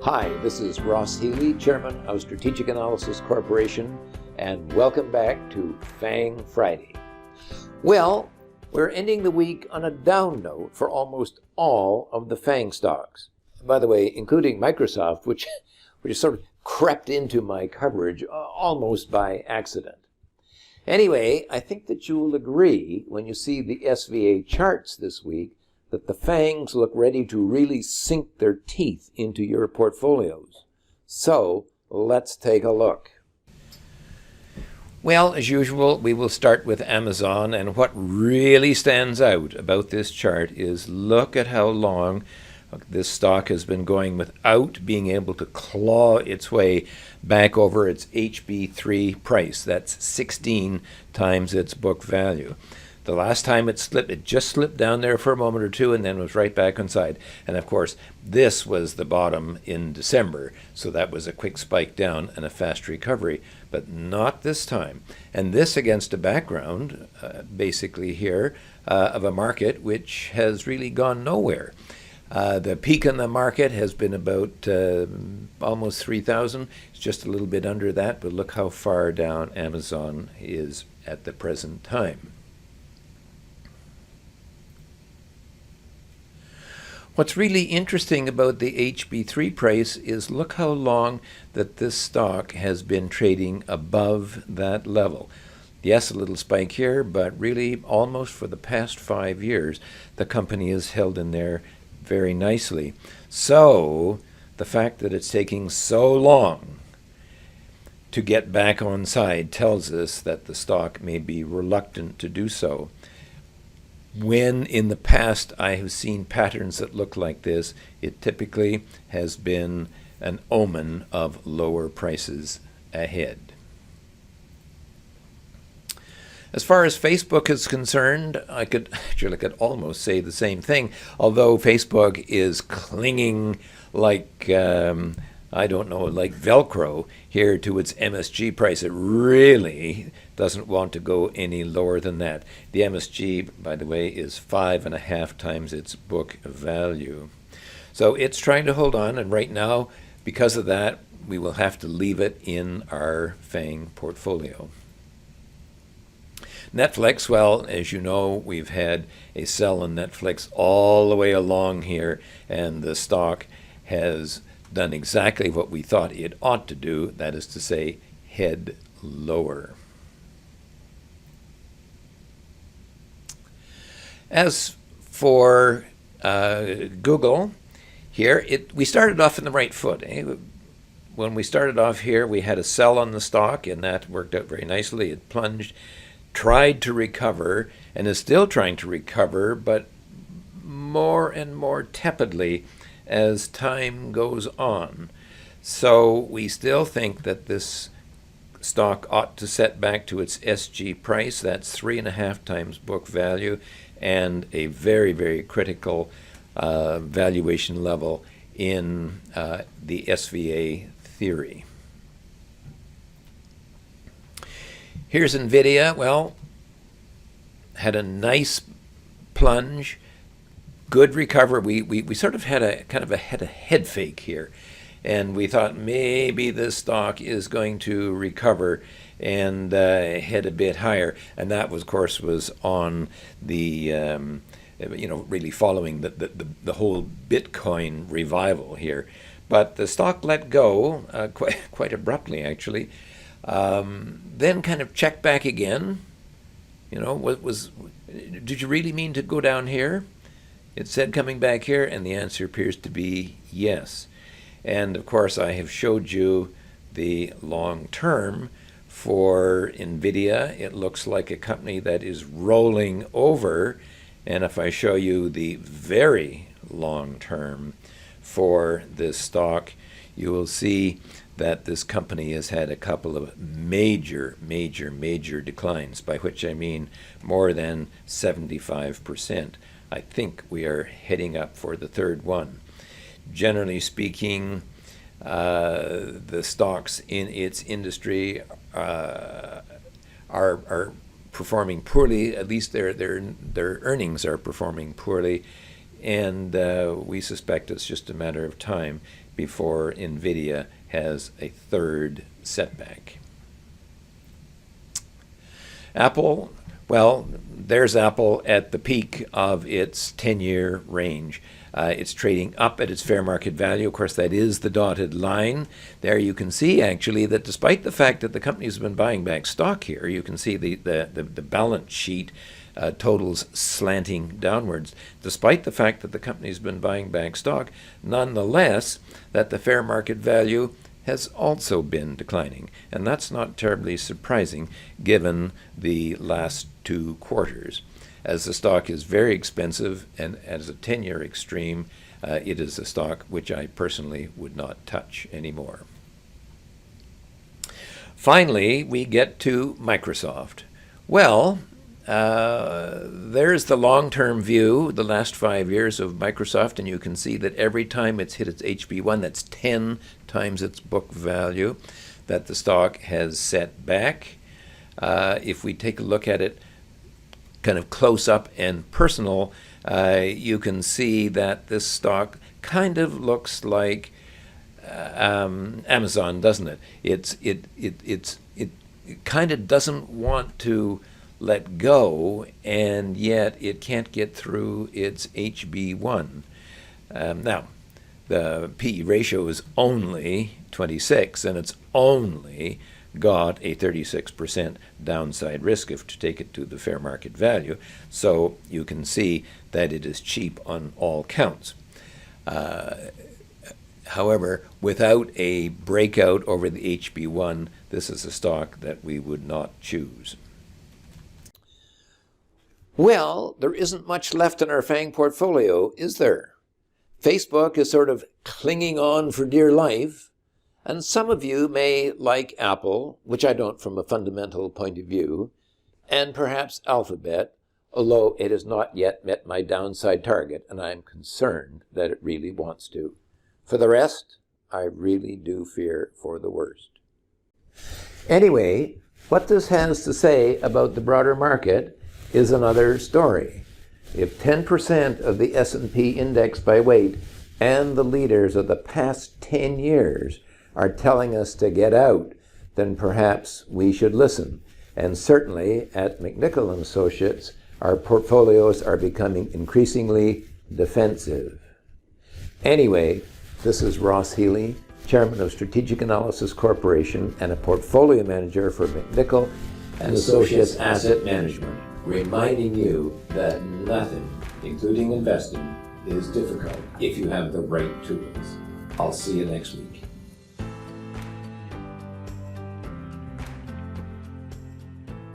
Hi, this is Ross Healy, Chairman of Strategic Analysis Corporation, and welcome back to FANG Friday. Well, we're ending the week on a down note for almost all of the FANG stocks. By the way, including Microsoft, which sort of crept into my coverage almost by accident. Anyway, I think that you will agree when you see the SVA charts this week that the FANGs look ready to really sink their teeth into your portfolios. So, let's take a look. Well, as usual, we will start with Amazon, and what really stands out about this chart is look at how long this stock has been going without being able to claw its way back over its HB3 price. That's 16 times its book value. The last time it slipped, it just slipped down there for a moment or two and then was right back inside. And of course, this was the bottom in December, so that was a quick spike down and a fast recovery, but not this time. And this against a background, basically here, of a market which has really gone nowhere. The peak in the market has been about almost 3,000. It's just a little bit under that, but look how far down Amazon is at the present time. What's really interesting about the HB3 price is look how long that this stock has been trading above that level. Yes, a little spike here, but really almost for the past 5 years, the company is held in there very nicely. So the fact that it's taking so long to get back on side tells us that the stock may be reluctant to do so. When in the past I have seen patterns that look like this, it typically has been an omen of lower prices ahead. As far as Facebook is concerned, I could almost say the same thing, although Facebook is clinging like, I don't know, like Velcro here to its MSG price. It really doesn't want to go any lower than that. The MSG, by the way, is 5.5 times its book value. So it's trying to hold on, and right now, because of that, we will have to leave it in our FANG portfolio. Netflix, well, as you know, we've had a sell on Netflix all the way along here, and the stock has done exactly what we thought it ought to do, that is to say, head lower. As for Google, here, we started off in the right foot. When we started off here, we had a sell on the stock, and that worked out very nicely. It plunged, tried to recover, and is still trying to recover, but more and more tepidly as time goes on. So we still think that this stock ought to set back to its SG price. That's 3.5 times book value and a very, very critical valuation level in the SVA theory. Here's NVIDIA. Well, had a nice plunge, good recovery. We sort of had a head fake here, and we thought maybe this stock is going to recover and head a bit higher, and that was, of course, was on the really following the whole Bitcoin revival here. But the stock let go quite abruptly, actually. Then kind of checked back again. Did you really mean to go down here? It said coming back here, and the answer appears to be yes. And of course, I have showed you the long term for NVIDIA. It looks like a company that is rolling over. And if I show you the very long term for this stock, you will see that this company has had a couple of major declines, by which I mean more than 75%. I think we are heading up for the third one. Generally speaking, the stocks in its industry are performing poorly. At least their earnings are performing poorly, and we suspect it's just a matter of time before NVIDIA has a third setback. Apple, well, there's Apple at the peak of its 10-year range. It's trading up at its fair market value. Of course, that is the dotted line. There you can see, actually, that despite the fact that the company's been buying back stock here, you can see the balance sheet totals slanting downwards. Despite the fact that the company's been buying back stock, nonetheless, that the fair market value has also been declining. And that's not terribly surprising given the last 2 quarters. As the stock is very expensive and as a 10-year extreme, it is a stock which I personally would not touch anymore. Finally, we get to Microsoft. Well, there's the long-term view, the last 5 years of Microsoft, and you can see that every time it's hit its HB1, that's 10 times its book value, that the stock has set back. If we take a look at it kind of close up and personal, you can see that this stock kind of looks like Amazon, doesn't it? It kind of doesn't want to let go, and yet it can't get through its HB1. Now, the PE ratio is only 26, and it's only got a 36% downside risk if to take it to the fair market value. So you can see that it is cheap on all counts. However, without a breakout over the HB1, this is a stock that we would not choose. Well, there isn't much left in our FANG portfolio, is there? Facebook is sort of clinging on for dear life. And some of you may like Apple, which I don't from a fundamental point of view, and perhaps Alphabet, although it has not yet met my downside target, and I'm concerned that it really wants to. For the rest, I really do fear for the worst. Anyway, what this has to say about the broader market is another story. If 10% of the S&P index by weight and the leaders of the past 10 years are telling us to get out, then perhaps we should listen. And certainly at McNichol & Associates, our portfolios are becoming increasingly defensive. Anyway, this is Ross Healy, Chairman of Strategic Analysis Corporation and a portfolio manager for McNichol & Associates Asset Management, reminding you that nothing, including investing, is difficult if you have the right tools. I'll see you next week.